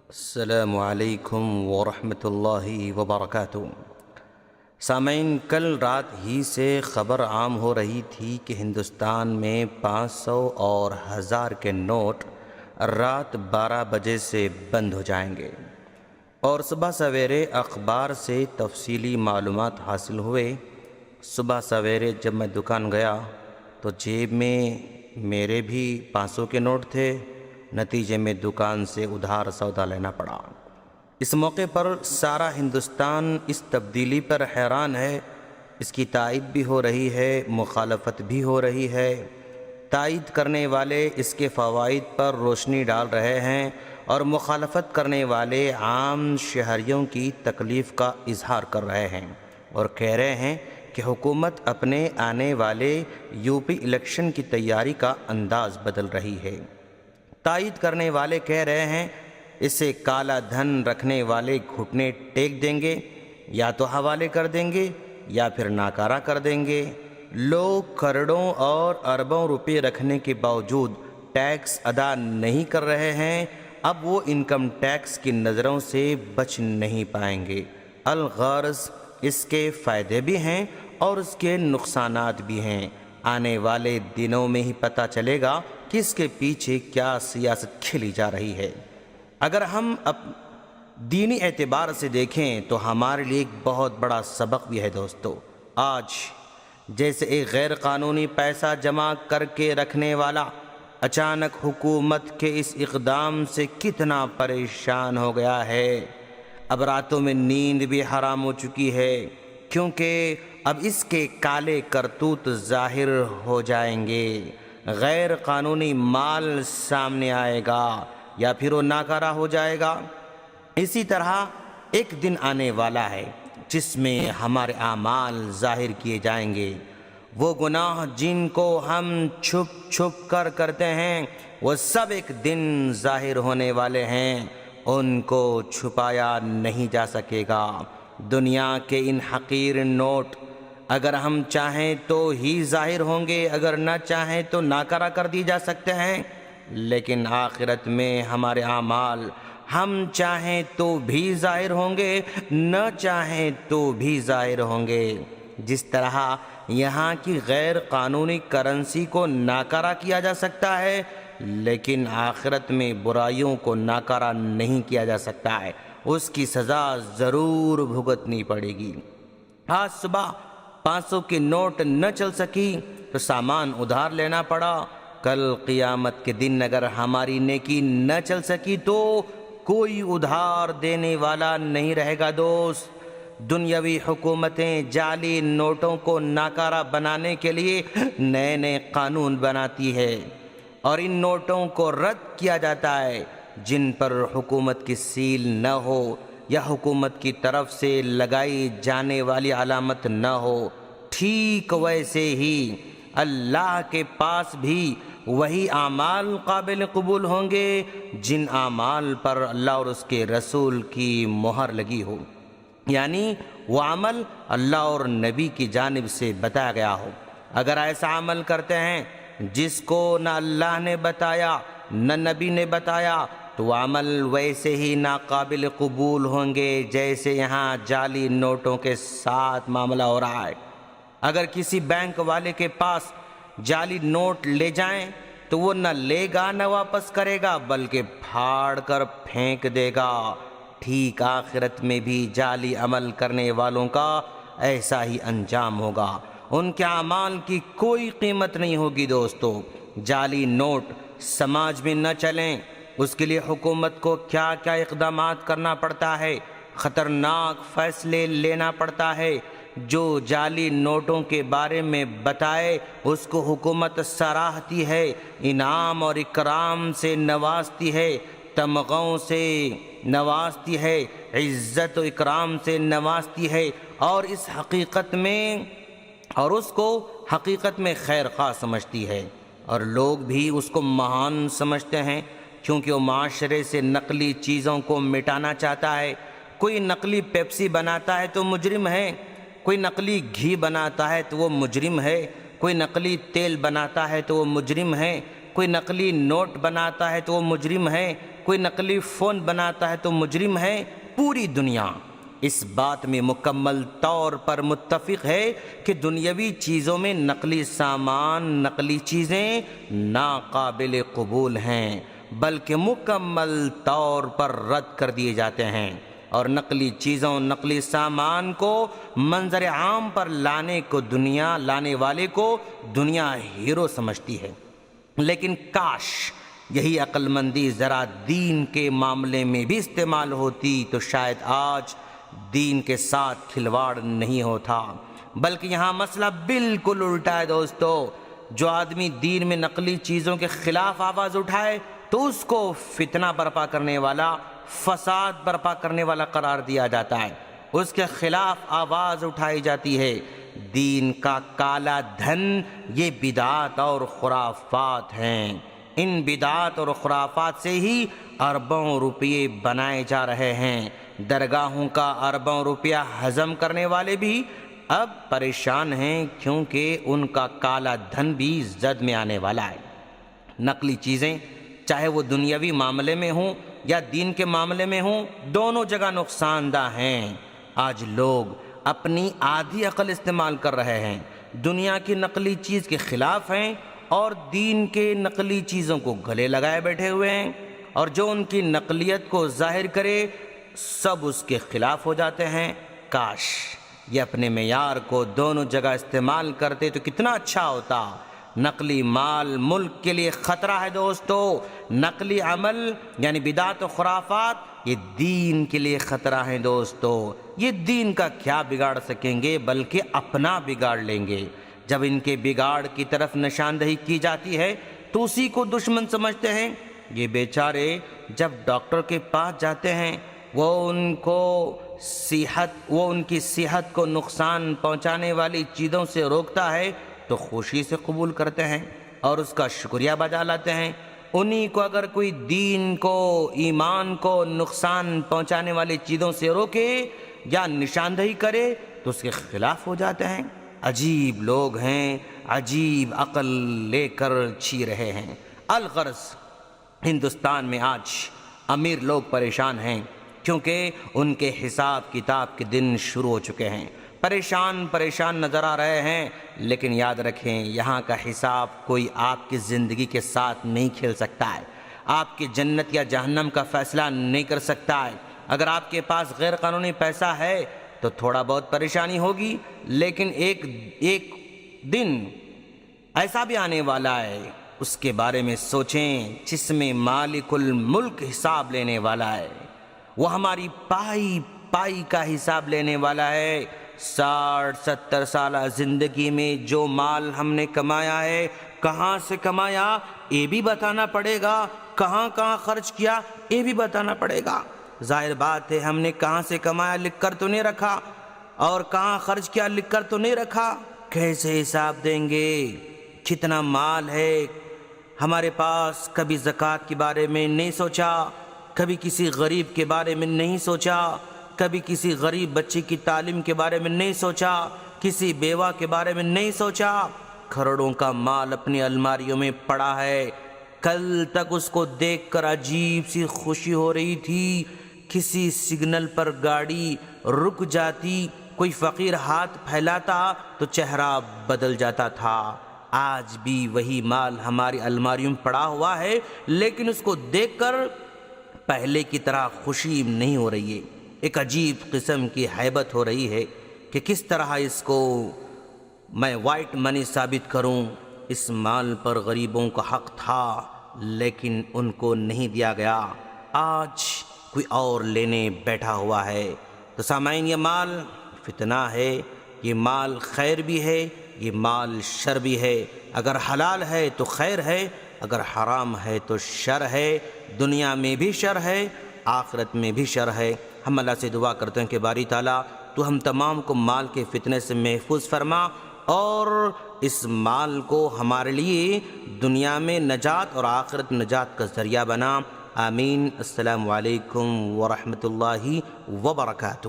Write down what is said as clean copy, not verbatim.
السلام علیکم ورحمۃ اللہ وبرکاتہ۔ سامعین، کل رات ہی سے خبر عام ہو رہی تھی کہ ہندوستان میں 500 اور 1000 کے نوٹ رات 12 بجے سے بند ہو جائیں گے، اور صبح سویرے اخبار سے تفصیلی معلومات حاصل ہوئے۔ صبح سویرے جب میں دکان گیا تو جیب میں میرے بھی 500 کے نوٹ تھے۔ نتیجے میں دکان سے ادھار سودا لینا پڑا۔ اس موقع پر سارا ہندوستان اس تبدیلی پر حیران ہے۔ اس کی تائید بھی ہو رہی ہے، مخالفت بھی ہو رہی ہے۔ تائید کرنے والے اس کے فوائد پر روشنی ڈال رہے ہیں، اور مخالفت کرنے والے عام شہریوں کی تکلیف کا اظہار کر رہے ہیں، اور کہہ رہے ہیں کہ حکومت اپنے آنے والے یوپی الیکشن کی تیاری کا انداز بدل رہی ہے۔ تائید کرنے والے کہہ رہے ہیں اسے کالا دھن رکھنے والے گھٹنے ٹیک دیں گے، یا تو حوالے کر دیں گے یا پھر ناکارہ کر دیں گے۔ لوگ کروڑوں اور اربوں روپے رکھنے کے باوجود ٹیکس ادا نہیں کر رہے ہیں۔ اب وہ انکم ٹیکس کی نظروں سے بچ نہیں پائیں گے۔ الغرض اس کے فائدے بھی ہیں اور اس کے نقصانات بھی ہیں۔ آنے والے دنوں میں ہی پتہ چلے گا کہ اس کے پیچھے کیا سیاست کھیلی جا رہی ہے۔ اگر ہم دینی اعتبار سے دیکھیں تو ہمارے لیے ایک بہت بڑا سبق بھی ہے دوستو۔ آج جیسے ایک غیر قانونی پیسہ جمع کر کے رکھنے والا اچانک حکومت کے اس اقدام سے کتنا پریشان ہو گیا ہے، اب راتوں میں نیند بھی حرام ہو چکی ہے، کیونکہ اب اس کے کالے کرتوت ظاہر ہو جائیں گے۔ غیر قانونی مال سامنے آئے گا یا پھر وہ ناکارہ ہو جائے گا۔ اسی طرح ایک دن آنے والا ہے جس میں ہمارے اعمال ظاہر کیے جائیں گے۔ وہ گناہ جن کو ہم چھپ چھپ کر کرتے ہیں وہ سب ایک دن ظاہر ہونے والے ہیں، ان کو چھپایا نہیں جا سکے گا۔ دنیا کے ان حقیر نوٹ اگر ہم چاہیں تو ہی ظاہر ہوں گے، اگر نہ چاہیں تو ناکارہ کر دی جا سکتے ہیں، لیکن آخرت میں ہمارے اعمال ہم چاہیں تو بھی ظاہر ہوں گے، نہ چاہیں تو بھی ظاہر ہوں گے۔ جس طرح یہاں کی غیر قانونی کرنسی کو ناکارہ کیا جا سکتا ہے، لیکن آخرت میں برائیوں کو ناکارہ نہیں کیا جا سکتا ہے، اس کی سزا ضرور بھگتنی پڑے گی۔ آج صبح 500 کی نوٹ نہ چل سکی تو سامان ادھار لینا پڑا۔ کل قیامت کے دن اگر ہماری نیکی نہ چل سکی تو کوئی ادھار دینے والا نہیں رہے گا دوست۔ دنیاوی حکومتیں جعلی نوٹوں کو ناکارہ بنانے کے لیے نئے نئے قانون بناتی ہے، اور ان نوٹوں کو رد کیا جاتا ہے جن پر حکومت کی سیل نہ ہو یا حکومت کی طرف سے لگائی جانے والی علامت نہ ہو۔ ٹھیک ویسے ہی اللہ کے پاس بھی وہی اعمال قابل قبول ہوں گے جن اعمال پر اللہ اور اس کے رسول کی مہر لگی ہو، یعنی وہ عمل اللہ اور نبی کی جانب سے بتایا گیا ہو۔ اگر ایسا عمل کرتے ہیں جس کو نہ اللہ نے بتایا نہ نبی نے بتایا تو وہ عمل ویسے ہی ناقابل قبول ہوں گے جیسے یہاں جعلی نوٹوں کے ساتھ معاملہ ہو رہا ہے۔ اگر کسی بینک والے کے پاس جعلی نوٹ لے جائیں تو وہ نہ لے گا نہ واپس کرے گا، بلکہ پھاڑ کر پھینک دے گا۔ ٹھیک آخرت میں بھی جعلی عمل کرنے والوں کا ایسا ہی انجام ہوگا، ان کے اعمال کی کوئی قیمت نہیں ہوگی دوستو۔ جعلی نوٹ سماج میں نہ چلیں، اس کے لیے حکومت کو کیا کیا اقدامات کرنا پڑتا ہے، خطرناک فیصلے لینا پڑتا ہے۔ جو جعلی نوٹوں کے بارے میں بتائے اس کو حکومت سراہتی ہے، انعام اور اکرام سے نوازتی ہے، تمغوں سے نوازتی ہے، عزت و اکرام سے نوازتی ہے، اور اس کو حقیقت میں خیر خواہ سمجھتی ہے، اور لوگ بھی اس کو مہان سمجھتے ہیں، کیونکہ وہ معاشرے سے نقلی چیزوں کو مٹانا چاہتا ہے۔ کوئی نقلی پیپسی بناتا ہے تو مجرم ہے، کوئی نقلی گھی بناتا ہے تو وہ مجرم ہے، کوئی نقلی تیل بناتا ہے تو وہ مجرم ہے، کوئی نقلی نوٹ بناتا ہے تو وہ مجرم ہے، کوئی نقلی فون بناتا ہے تو مجرم ہے، پوری دنیا اس بات میں مکمل طور پر متفق ہے کہ دنیاوی چیزوں میں نقلی سامان، نقلی چیزیں ناقابل قبول ہیں، بلکہ مکمل طور پر رد کر دیے جاتے ہیں، اور نقلی چیزوں، نقلی سامان کو منظر عام پر لانے والے کو دنیا ہیرو سمجھتی ہے۔ لیکن کاش یہی عقل مندی ذرا دین کے معاملے میں بھی استعمال ہوتی تو شاید آج دین کے ساتھ کھلواڑ نہیں ہوتا، بلکہ یہاں مسئلہ بالکل الٹا ہے دوستو۔ جو آدمی دین میں نقلی چیزوں کے خلاف آواز اٹھائے تو اس کو فتنہ برپا کرنے والا، فساد برپا کرنے والا قرار دیا جاتا ہے، اس کے خلاف آواز اٹھائی جاتی ہے۔ دین کا کالا دھن یہ بدعات اور خرافات ہیں۔ ان بدعات اور خرافات سے ہی اربوں روپے بنائے جا رہے ہیں۔ درگاہوں کا اربوں روپیہ ہضم کرنے والے بھی اب پریشان ہیں، کیونکہ ان کا کالا دھن بھی زد میں آنے والا ہے۔ نقلی چیزیں چاہے وہ دنیاوی معاملے میں ہوں یا دین کے معاملے میں ہوں، دونوں جگہ نقصان دہ ہیں۔ آج لوگ اپنی آدھی عقل استعمال کر رہے ہیں، دنیا کی نقلی چیز کے خلاف ہیں اور دین کے نقلی چیزوں کو گلے لگائے بیٹھے ہوئے ہیں، اور جو ان کی نقلیت کو ظاہر کرے سب اس کے خلاف ہو جاتے ہیں۔ کاش یہ اپنے معیار کو دونوں جگہ استعمال کرتے تو کتنا اچھا ہوتا۔ نقلی مال ملک کے لیے خطرہ ہے دوستو، نقلی عمل یعنی بدعت و خرافات یہ دین کے لیے خطرہ ہیں دوستو۔ یہ دین کا کیا بگاڑ سکیں گے، بلکہ اپنا بگاڑ لیں گے۔ جب ان کے بگاڑ کی طرف نشاندہی کی جاتی ہے تو اسی کو دشمن سمجھتے ہیں۔ یہ بیچارے جب ڈاکٹر کے پاس جاتے ہیں وہ ان کی صحت کو نقصان پہنچانے والی چیزوں سے روکتا ہے تو خوشی سے قبول کرتے ہیں اور اس کا شکریہ بجا لاتے ہیں۔ انہی کو اگر کوئی دین کو، ایمان کو نقصان پہنچانے والی چیزوں سے روکے یا نشاندہی کرے تو اس کے خلاف ہو جاتے ہیں۔ عجیب لوگ ہیں، عجیب عقل لے کر چھی رہے ہیں۔ الغرض ہندوستان میں آج امیر لوگ پریشان ہیں کیونکہ ان کے حساب کتاب کے دن شروع ہو چکے ہیں۔ پریشان نظر آ رہے ہیں، لیکن یاد رکھیں یہاں کا حساب کوئی آپ کی زندگی کے ساتھ نہیں کھیل سکتا ہے، آپ کی جنت یا جہنم کا فیصلہ نہیں کر سکتا ہے۔ اگر آپ کے پاس غیر قانونی پیسہ ہے تو تھوڑا بہت پریشانی ہوگی، لیکن ایک دن ایسا بھی آنے والا ہے، اس کے بارے میں سوچیں، جس میں مالک الملک حساب لینے والا ہے، وہ ہماری پائی کا حساب لینے والا ہے۔ 60-70 سالہ زندگی میں جو مال ہم نے کمایا ہے، کہاں سے کمایا یہ بھی بتانا پڑے گا، کہاں خرچ کیا یہ بھی بتانا پڑے گا۔ ظاہر بات ہے ہم نے کہاں سے کمایا لکھ کر تو نہیں رکھا، اور کہاں خرچ کیا لکھ کر تو نہیں رکھا، کیسے حساب دیں گے؟ کتنا مال ہے ہمارے پاس، کبھی زکوٰۃ کے بارے میں نہیں سوچا، کبھی کسی غریب کے بارے میں نہیں سوچا، کبھی کسی غریب بچے کی تعلیم کے بارے میں نہیں سوچا، کسی بیوہ کے بارے میں نہیں سوچا۔ کروڑوں کا مال اپنی الماریوں میں پڑا ہے، کل تک اس کو دیکھ کر عجیب سی خوشی ہو رہی تھی۔ کسی سگنل پر گاڑی رک جاتی، کوئی فقیر ہاتھ پھیلاتا تو چہرہ بدل جاتا تھا۔ آج بھی وہی مال ہماری الماریوں میں پڑا ہوا ہے، لیکن اس کو دیکھ کر پہلے کی طرح خوشی نہیں ہو رہی ہے، ایک عجیب قسم کی ہیبت ہو رہی ہے کہ کس طرح اس کو میں وائٹ منی ثابت کروں۔ اس مال پر غریبوں کا حق تھا لیکن ان کو نہیں دیا گیا، آج کوئی اور لینے بیٹھا ہوا ہے۔ تو سامعین، یہ مال فتنہ ہے، یہ مال خیر بھی ہے، یہ مال شر بھی ہے۔ اگر حلال ہے تو خیر ہے، اگر حرام ہے تو شر ہے۔ دنیا میں بھی شر ہے، آخرت میں بھی شر ہے۔ ہم اللہ سے دعا کرتے ہیں کہ باری تعالیٰ تو ہم تمام کو مال کے فتنے سے محفوظ فرما، اور اس مال کو ہمارے لیے دنیا میں نجات اور آخرت نجات کا ذریعہ بنا۔ آمین۔ السلام علیکم ورحمۃ اللہ وبرکاتہ۔